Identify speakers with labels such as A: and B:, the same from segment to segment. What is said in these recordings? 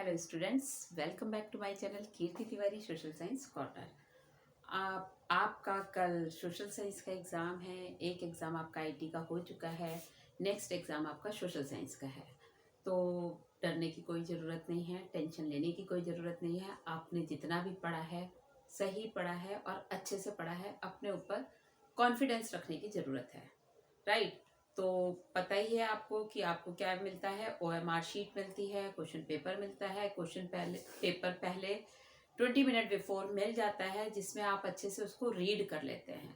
A: Hello students, welcome back to my channel Kirti Tiwari social science corner. आपका कल social science का exam है। एक एग्ज़ाम आपका आईटी का हो चुका है, नेक्स्ट एग्ज़ाम आपका सोशल साइंस का है। तो डरने की कोई ज़रूरत नहीं है, टेंशन लेने की कोई ज़रूरत नहीं है। आपने जितना भी पढ़ा है सही पढ़ा है और अच्छे से पढ़ा है। अपने ऊपर कॉन्फिडेंस रखने की ज़रूरत है, राइट। तो पता ही है आपको कि आपको क्या मिलता है। ओएमआर शीट मिलती है, क्वेश्चन पेपर मिलता है। क्वेश्चन पेपर पहले 20 मिनट बिफोर मिल जाता है, जिसमें आप अच्छे से उसको रीड कर लेते हैं।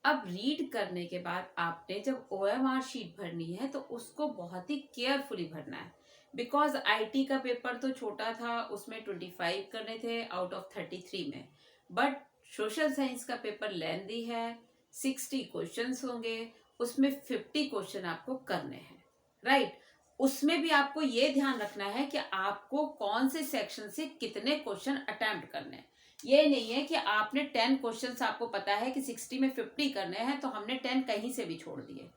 A: अब रीड करने के बाद आपने जब ओएमआर शीट भरनी है तो उसको बहुत ही केयरफुली भरना है। बिकॉज आईटी का पेपर तो छोटा था, उसमें 25 करने थे आउट ऑफ 33 में। बट सोशल साइंस का पेपर लेंदी है, 60 क्वेश्चंस होंगे, उसमें 50 क्वेश्चन आपको करने हैं, राइट। उसमें भी आपको ये ध्यान रखना है कि आपको कौन से सेक्शन से कितने क्वेश्चन अटेम्प्ट करने हैं। ये नहीं है कि आपने 10 क्वेश्चन आपको पता है कि 60 में 50 करने हैं तो हमने 10 कहीं से भी छोड़ दिए।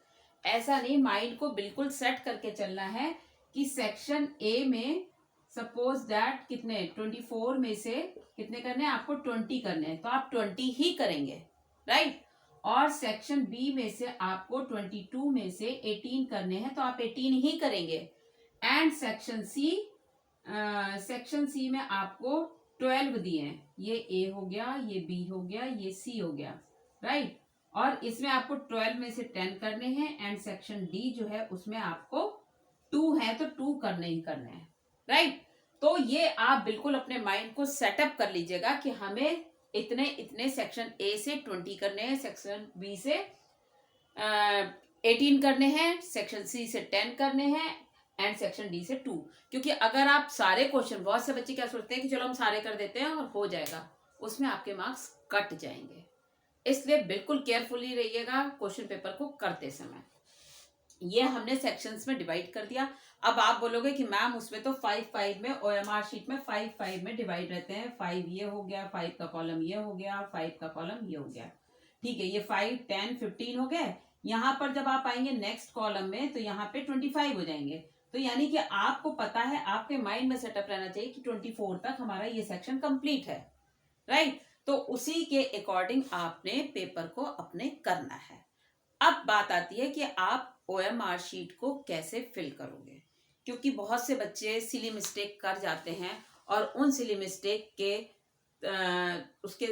A: ऐसा नहीं, माइंड को बिल्कुल सेट करके चलना है कि सेक्शन ए में सपोज दैट कितने 24 में से कितने करने हैं आपको, 20 करने हैं तो आप 20 ही करेंगे, राइट। और सेक्शन बी में से आपको 22 में से 18 करने हैं तो आप 18 ही करेंगे। एंड सेक्शन सी में आपको 12 दिए हैं। ये ए हो गया, ये बी हो गया, ये सी हो गया, राइट। और इसमें आपको 12 में से 10 करने हैं। एंड सेक्शन डी जो है उसमें आपको 2 है तो 2 करने ही करने हैं, राइट। तो ये आप बिल्कुल अपने माइंड को सेटअप कर लीजिएगा कि हमें इतने इतने सेक्शन ए से 20 करने हैं, सेक्शन बी से 18 करने हैं, सेक्शन सी से 10 करने हैं एंड सेक्शन डी से 2। क्योंकि अगर आप सारे क्वेश्चन, बहुत से बच्चे क्या सोचते हैं कि चलो हम सारे कर देते हैं और हो जाएगा, उसमें आपके मार्क्स कट जाएंगे। इसलिए बिल्कुल केयरफुली रहिएगा क्वेश्चन पेपर को करते समय। ये हमने सेक्शंस में डिवाइड कर दिया। अब आप बोलोगे कि मैम उसमें तो 5 में ओएमआर शीट में 5 में डिवाइड रहते हैं। 5 ये हो गया, 5 का कॉलम ये हो गया, 5 का कॉलम ये हो गया, ठीक है। ये 5, 10, 15 हो गए। यहाँ पर जब आप आएंगे नेक्स्ट कॉलम में तो यहाँ पे 25 हो जाएंगे। तो यानी कि आपको पता है, आपके माइंड में सेटअप रहना चाहिए कि 24 तक हमारा ये सेक्शन कंप्लीट है, राइट। तो उसी के अकॉर्डिंग आपने पेपर को अपने करना है। अब बात आती है कि आप ओएमआर शीट को कैसे फिल करोगे। क्योंकि बहुत से बच्चे सिली मिस्टेक कर जाते हैं और उन सिली मिस्टेक के उसके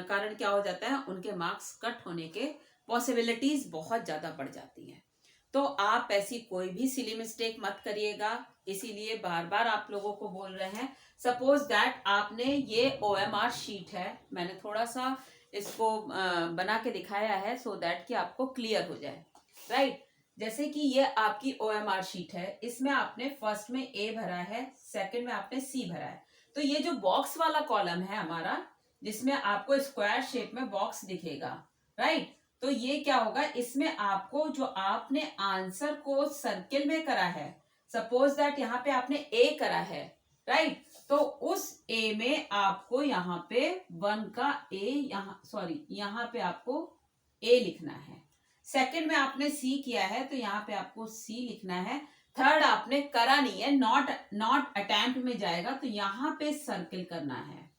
A: कारण क्या हो जाता है, उनके मार्क्स कट होने के पॉसिबिलिटीज बहुत ज्यादा बढ़ जाती हैं। तो आप ऐसी कोई भी सिली मिस्टेक मत करिएगा। इसीलिए बार बार आप लोगों को बोल रहे हैं। सपोज दैट आपने ये ओएमआर शीट है, मैंने थोड़ा सा इसको बना के दिखाया है सो दैट कि आपको क्लियर हो जाए, राइट। जैसे कि ये आपकी ओएमआर शीट है, इसमें आपने फर्स्ट में ए भरा है, सेकंड में आपने सी भरा है। तो ये जो बॉक्स वाला कॉलम है हमारा, जिसमें आपको स्क्वायर शेप में बॉक्स दिखेगा, राइट। तो ये क्या होगा, इसमें आपको जो आपने आंसर को सर्किल में करा है, सपोज दैट यहाँ पे आपने ए करा है, राइट। तो उस ए में आपको यहाँ पे 1 का ए, यहाँ सॉरी यहाँ पे आपको ए लिखना है। सेकंड में आपने सी किया है तो यहाँ पे आपको सी लिखना है। थर्ड आपने करा नहीं है, नॉट अटेम्प्ट में जाएगा तो यहाँ पे सर्किल करना है।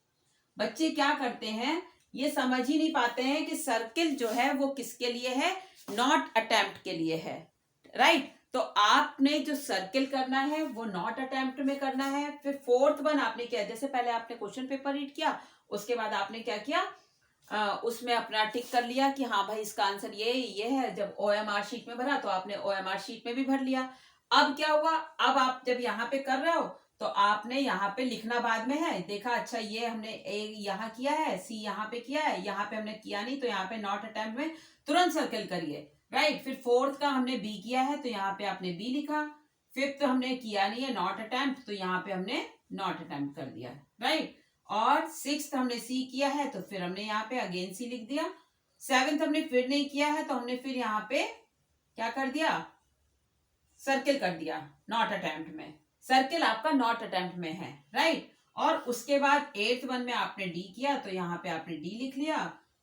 A: बच्चे क्या करते हैं, ये समझ ही नहीं पाते हैं कि सर्किल जो है वो किसके लिए है, नॉट अटेम्प्ट के लिए है, राइट। तो आपने जो सर्किल करना है वो नॉट अटेम्प्ट में करना है। फिर फोर्थ वन आपने किया, जैसे पहले आपने क्वेश्चन पेपर रीड किया, उसके बाद आपने क्या किया, उसमें अपना टिक कर लिया कि हाँ भाई इसका आंसर ये है। जब ओएमआर शीट में भरा तो आपने ओएमआर शीट में भी भर लिया। अब क्या हुआ, अब आप जब यहाँ पे कर रहे हो तो आपने यहाँ पे लिखना बाद में है, देखा अच्छा ये हमने ए यहाँ किया है, सी यहाँ पे किया है, यहाँ पे हमने किया नहीं तो यहाँ पे नॉट अटेम्प्ट में तुरंत सर्कल करिए, राइट। फिर फोर्थ का हमने बी किया है तो यहाँ पे आपने बी लिखा। फिफ्थ हमने किया नहीं है नॉट अटेम्प्ट तो यहाँ पे हमने नॉट अटेम्प्ट कर दिया, राइट। और सिक्स्थ हमने सी किया है तो फिर हमने यहाँ पे अगेन सी लिख दिया। सेवेंथ हमने फिर नहीं किया है तो हमने फिर यहाँ पे क्या कर दिया, सर्किल कर दिया नॉट अटेम्प्ट में। सर्किल आपका नॉट अटेम्प्ट में है, राइट। और उसके बाद एट्थ वन में आपने डी किया तो यहाँ पे आपने डी लिख लिया।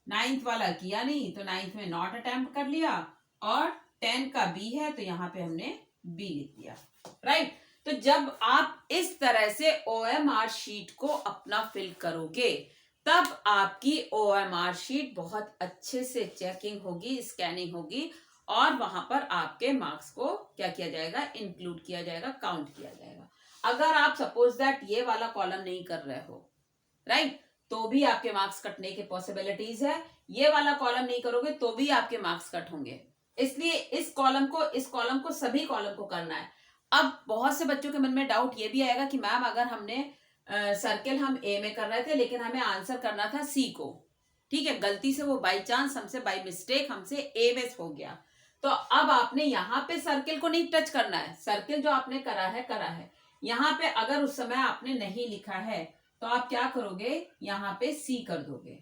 A: नाइन्थ वाला किया नहीं तो नाइन्थ में नॉट अटेम्प्ट कर लिया। और 10 का बी है तो यहाँ पे हमने बी लिख दिया, राइट। तो जब आप इस तरह से OMR शीट को अपना फिल करोगे तब आपकी OMR शीट बहुत अच्छे से चेकिंग होगी, स्कैनिंग होगी और वहां पर आपके मार्क्स को क्या किया जाएगा, इंक्लूड किया जाएगा, काउंट किया जाएगा। अगर आप सपोज दैट ये वाला कॉलम नहीं कर रहे हो, राइट, तो भी आपके मार्क्स कटने के पॉसिबिलिटीज है। ये वाला कॉलम नहीं करोगे तो भी आपके मार्क्स कट होंगे। इसलिए इस कॉलम को सभी कॉलम को करना है। अब बहुत से बच्चों के मन में डाउट ये भी आएगा कि मैम अगर हमने सर्किल हम ए में कर रहे थे लेकिन हमें आंसर करना था सी को, ठीक है, गलती से वो बाई चांस हमसे बाई मिस्टेक हमसे ए में हो गया, तो अब आपने यहाँ पे सर्किल को नहीं टच करना है। सर्किल जो आपने करा है यहाँ पे अगर उस समय आपने नहीं लिखा है तो आप क्या करोगे, यहाँ पे सी कर दोगे,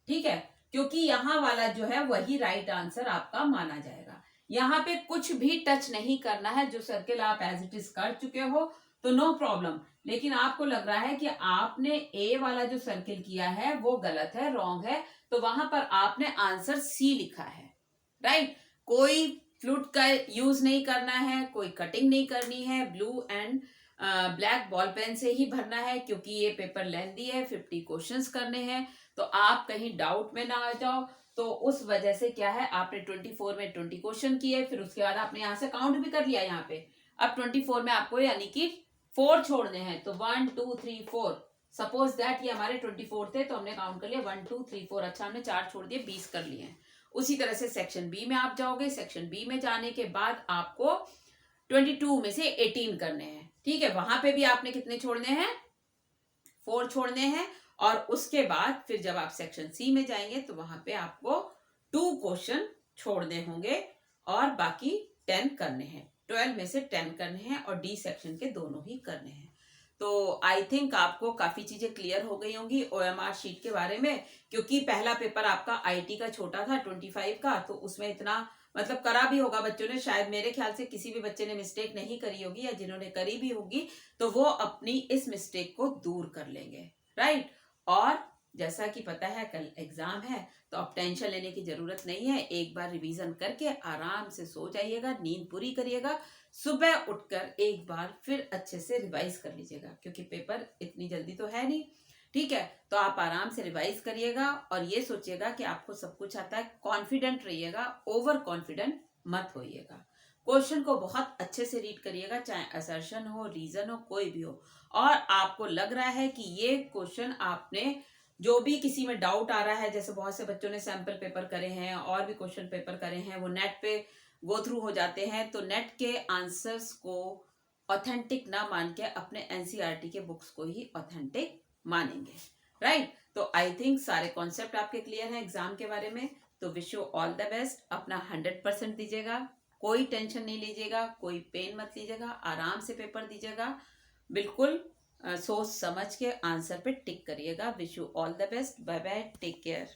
A: ठीक है, क्योंकि यहाँ वाला जो है वही राइट आंसर आपका माना जाएगा। यहाँ पे कुछ भी टच नहीं करना है। जो सर्किल आप एज इट इज कर चुके हो तो नो प्रॉब्लम, लेकिन आपको लग रहा है कि आपने ए वाला जो सर्किल किया है वो गलत है, रॉन्ग है, तो वहां पर आपने आंसर सी लिखा है, राइट। कोई फ्लूट का यूज नहीं करना है, कोई कटिंग नहीं करनी है, blue and black ball pen से ही भरना है क्योंकि ये पेपर लेंथी है, 50 क्वेश्चंस करने हैं, तो आप कहीं डाउट में ना आ जाओ। तो उस वजह से क्या है, आपने 24 में 20 क्वेश्चन किए, फिर उसके बाद आपने यहाँ से काउंट भी कर लिया यहाँ पे। अब 24 में आपको यानी कि 4 छोड़ने हैं, तो 1 2 3 4, सपोज दैट ये हमारे 24 थे तो हमने काउंट कर लिया 1 2 3 4, अच्छा हमने 4 छोड़ दिए, 20 कर लिए हैं। उसी तरह से सेक्शन बी में आप जाओगे। सेक्शन बी में जाने के बाद आपको 22 में से 18 करने हैं, ठीक है। वहां पे भी आपने कितने छोड़ने हैं, 4 छोड़ने हैं। और उसके बाद फिर जब आप सेक्शन सी में जाएंगे तो वहां पे आपको 2 क्वेश्चन छोड़ने होंगे और बाकी 10 करने हैं। 12 में से 10 करने हैं और डी सेक्शन के दोनों ही करने हैं। तो आई थिंक आपको काफी चीजें क्लियर हो गई होंगी OMR शीट के बारे में, क्योंकि पहला पेपर आपका IT का छोटा था 25 का, तो उसमें इतना मतलब करा भी होगा बच्चों ने, शायद मेरे ख्याल से किसी भी बच्चे ने मिस्टेक नहीं करी होगी, या जिन्होंने करी भी होगी तो वो अपनी इस मिस्टेक को दूर कर लेंगे, राइट। और जैसा कि पता है कल एग्जाम है तो अब टेंशन लेने की जरूरत नहीं है। एक बार रिवीजन करके आराम से सो जाइएगा, नींद पूरी करिएगा, सुबह उठकर एक बार फिर अच्छे से रिवाइज कर लीजिएगा, क्योंकि पेपर इतनी जल्दी तो है नहीं, ठीक है। तो आप आराम से रिवाइज करिएगा और ये सोचिएगा कि आपको सब कुछ आता है, कॉन्फिडेंट रहिएगा, ओवर कॉन्फिडेंट मत होइएगा। क्वेश्चन को बहुत अच्छे से रीड करिएगा, चाहे असर्शन हो, रीजन हो, कोई भी हो, और आपको लग रहा है कि ये क्वेश्चन आपने जो भी किसी में डाउट आ रहा है, जैसे बहुत से बच्चों ने सैंपल पेपर करे हैं और भी क्वेश्चन पेपर करे हैं, वो नेट पे गो थ्रू हो जाते हैं, तो नेट के आंसर्स को ऑथेंटिक ना मान के अपने NCERT के बुक्स को ही ऑथेंटिक मानेंगे, राइट। तो आई थिंक सारे कॉन्सेप्ट आपके क्लियर हैं एग्जाम के बारे में। तो wish you all the best, अपना 100% दीजिएगा, कोई टेंशन नहीं लीजिएगा, कोई पेन मत लीजिएगा, आराम से पेपर दीजिएगा, बिल्कुल सोच समझ के आंसर पे टिक करिएगा। Wish you all the best, bye bye, take care.